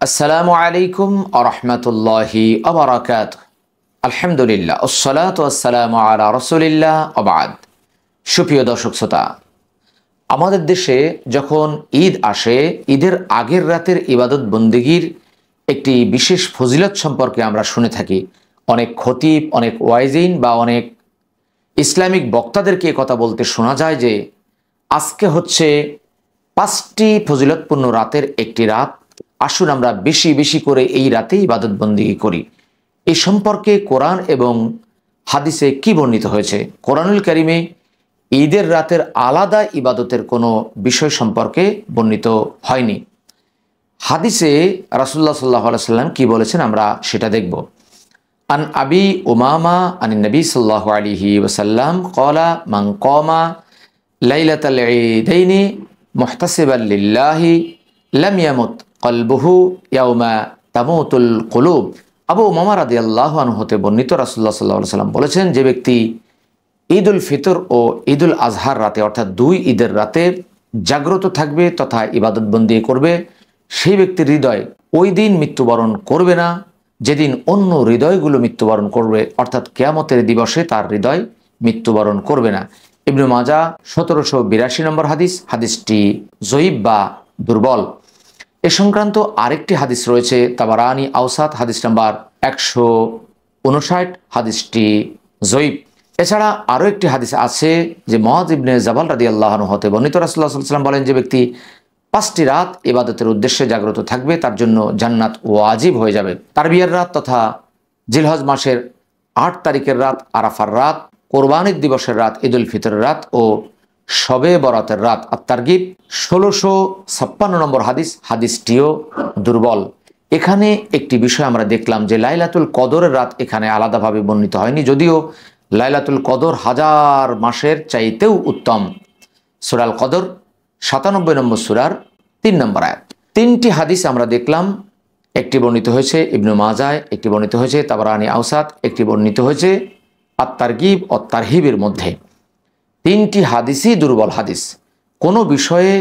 আসসালামু আলাইকুম ওয়া রাহমাতুল্লাহি ওয়া বারাকাতুহু। আলহামদুলিল্লাহ ওয়াসসালাতু ওয়াসসালামু আলা রাসূলিল্লাহ ওয়া বা'দ। সুপ্রিয় দর্শক শ্রোতা, আমাদের দেশে যখন ঈদ আসে, ঈদের আগের রাতের ইবাদত বন্দেগীর একটি বিশেষ ফজিলত সম্পর্কে আমরা শুনে থাকি। অনেক খতিব, অনেক ওয়াইজিন বা অনেক ইসলামিক বক্তাদেরকে কথা বলতে শোনা যায় যে আজকে হচ্ছে 5টি ফজিলতপূর্ণ রাতের একটি রাত, আসুন আমরা বেশি বেশি করে এই রাতে ইবাদত বন্দেগী করি। এই সম্পর্কে কোরআন এবং হাদিসে কি বর্ণিত হয়েছে? কোরআনুল কারিমে ঈদের রাতের আলাদা ইবাদতের কোনো বিষয় সম্পর্কে বর্ণিত হয়নি। হাদিসে রাসূলুল্লাহ সাল্লাল্লাহু আলাইহি ওয়াসাল্লাম কি বলেছেন আমরা সেটা দেখব। আন আবি উমামা আনিন নবী সাল্লাল্লাহু আলাইহি ওয়াসাল্লাম ক্বালা মান ক্বামা লাইলাতাল ঈদাইনি মুহতাসিবান লিল্লাহি লাম ইয়ামুত কলবুহু ইয়াউমা তামুতুল কুলুব। আবু উমামা রাদিয়াল্লাহু আনহু হতে বর্ণিত, রাসূলুল্লাহ সাল্লাল্লাহু আলাইহি ওয়াসাল্লাম বলেছেন, যে ব্যক্তি ঈদুল ফিতর ও ঈদুল আজহার রাতে অর্থাৎ দুই ঈদের রাতে জাগ্রত থাকবে তথা ইবাদত বন্দি করবে, সেই ব্যক্তির হৃদয় ওই দিন মৃত্যুবরণ করবে না যেদিন অন্য হৃদয়গুলো মৃত্যুবরণ করবে, অর্থাৎ কিয়ামতের দিবসে তার হৃদয় মৃত্যুবরণ করবে না। ইবনে মাজাহ 1782 নম্বর হাদিস। হাদিসটি জয়ীফ বা দুর্বল। এ সংক্রান্ত আরেকটি হাদিস রয়েছে তাবারানী আওসাত, হাদিস নাম্বার 159, হাদিসটি জয়ীফ। এছাড়া আরও একটি হাদিস আছে যে মুআয ইবনে জাবাল রাদিয়াল্লাহু আনহু হতে বর্ণিত, রাসূলুল্লাহ সাল্লাল্লাহু আলাইহি ওয়াসাল্লাম বলেন, যে ব্যক্তি 5টি রাত ইবাদতের উদ্দেশ্যে জাগ্রত থাকবে তার জন্য জান্নাত ওয়াজিব হয়ে যাবে। তারবিয়ার রাত তথা জিলহজ মাসের 8 তারিখের রাত, আরাফার রাত, কোরবানির দিবসের রাত, ঈদুল ফিতরের রাত ও শবে বরাতের রাত। আত-তারগীব 1656 নম্বর হাদিস। হাদিসটিও দুর্বল। এখানে একটি বিষয় আমরা দেখলাম যে লাইলাতুল কদরের রাত এখানে আলাদাভাবে বর্ণিত হয়নি, যদিও লাইলাতুল কদর 1000 মাসের চাইতেও উত্তম। সূরা আল কদর 97 নম্বর সূরার 3 নম্বর আয়াত। 3টি হাদিস আমরা দেখলাম, একটি বর্ণিত হয়েছে ইবনে মাজাহ, একটি বর্ণিত হয়েছে তাবারানী আওসাত, একটি বর্ণিত হয়েছে আত-তারগীব ও তারহিবের মধ্যে। 3টি হাদিসই দুর্বল হাদিস। কোনো বিষয়ে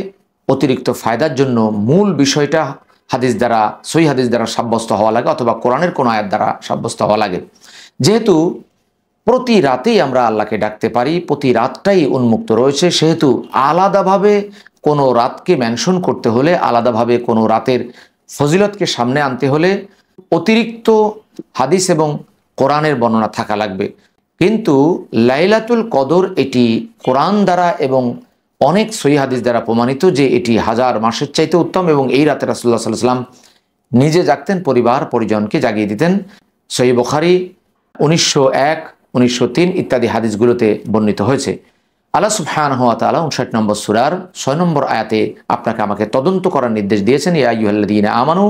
অতিরিক্ত ফায়দার জন্য মূল বিষয়টা হাদিস দ্বারা, সহিহ হাদিস দ্বারা সাব্যস্ত হওয়া লাগে অথবা কোরআনের কোনো আয়াত দ্বারা সাব্যস্ত হওয়া লাগে। যেহেতু প্রতি রাতেই আমরা আল্লাহকে ডাকতে পারি, প্রতি রাতটাই উন্মুক্ত রয়েছে, সেহেতু আলাদাভাবে কোনো রাতকে মেনশন করতে হলে, আলাদাভাবে কোনো রাতের ফজিলতকে সামনে আনতে হলে অতিরিক্ত হাদিস এবং কোরআনের বর্ণনা থাকা লাগবে। কিন্তু লাইলাতুল কদর এটি কোরআন দ্বারা এবং অনেক সহিহ হাদিস দ্বারা প্রমাণিত যে এটি 1000 মাসের চাইতে উত্তম, এবং এই রাতে রাসূলুল্লাহ সাল্লাল্লাহু আলাইহি ওয়াসাল্লাম নিজে জাগতেন, পরিবার পরিজনকে জাগিয়ে দিতেন। সহিহ বুখারী 1901, 1903 ইত্যাদি হাদিসগুলোতে বর্ণিত হয়েছে। আল্লাহ সুবহানাহু ওয়া তাআলা 59 নম্বর সূরার 6 নম্বর আয়াতে আপনাকে আমাকে তদন্ত করার নির্দেশ দিয়েছেন। ইয়া আইয়ুহাল্লাযীনা আমানু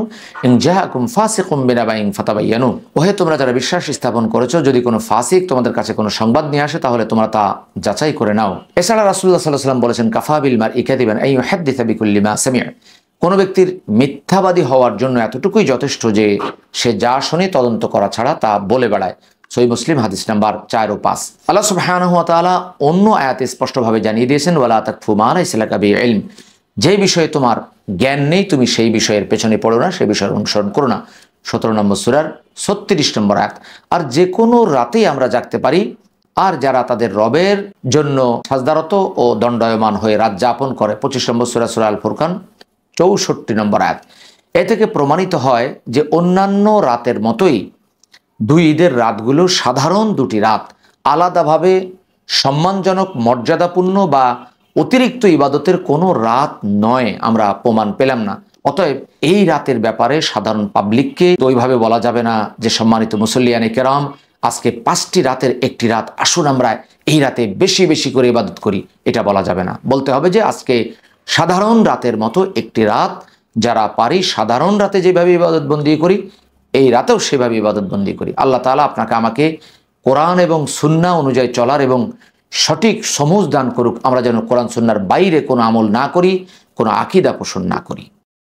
ইন জাআকুম ফাসিকুম বিনাবাইন ফাতাবায়ানু। ওহে তোমরা যারা বিশ্বাস স্থাপন করেছো, যদি কোনো ফাসিক তোমাদের কাছে কোনো সংবাদ নিয়ে আসে তাহলে তোমরা তা যাচাই করে নাও। এছাড়া রাসূলুল্লাহ সাল্লাল্লাহু আলাইহি ওয়াসাল্লাম বলেছেন, কাফা বিল মারই কাযিবান আন ইউহাদ্দিসা বিকুল্লি মা সামি'a। কোনো ব্যক্তির মিথ্যাবাদী হওয়ার জন্য এতটুকুই যথেষ্ট যে সে যা শোনে তদন্ত করা ছাড়া তা বলে বেড়ায়। সহিহ মুসলিম হাদিস নাম্বার 4 ও 5। আল্লাহ সুবহানাহু ওয়া তাআলা অন্য আয়াতে স্পষ্টভাবে জানিয়ে দিয়েছেন, ওয়ালা তাকফু মা লাইসা লাকা বিহি ইলম। যে বিষয়ে তোমার জ্ঞান নেই তুমি সেই বিষয়ের পেছনে পড়ো না, সেই বিষয়ের অনুসরণ করো না। 17 নম্বর সূরার 36 নম্বর আয়াত। আর যে কোনো রাতেই আমরা জাগতে পারি। আর যারা তাদের রবের জন্য সাজদারত ও দণ্ডায়মান হয়ে রাত যাপন করে, 25 নম্বর সূরা, সূরা আল ফুরকান 64 নম্বর আয়াত। এ থেকে প্রমাণিত হয় যে অন্যান্য রাতের মতোই দুই ঈদের রাতগুলো সাধারণ দুটি রাত, আলাদাভাবে সম্মানজনক, মর্যাদাপূর্ণ বা অতিরিক্ত ইবাদতের কোনো রাত নয়, আমরা প্রমাণ পেলাম না। অতএব এই রাতের ব্যাপারে সাধারণ পাবলিককে ওইভাবে বলা যাবে না যে সম্মানিত মুসল্লিয়ানে কেরাম, আজকে 5টি রাতের একটি রাত, আসুন আমরা এই রাতে বেশি বেশি করে ইবাদত করি, এটা বলা যাবে না। বলতে হবে যে আজকে সাধারণ রাতের মতো একটি রাত, যারা পারি সাধারণ রাতে যেভাবে ইবাদত বন্দি করি এই রাতেও সেভাবে ইবাদত বন্দি করি। আল্লাহ তাআলা আপনাকে আমাকে কোরআন এবং সুন্নাহ অনুযায়ী চলার এবং সঠিক সমঝ দান করুক, আমরা যেন কোরআন সুন্নাহর বাইরে কোনো আমল না করি, কোনো আকীদা পোষণ না করি।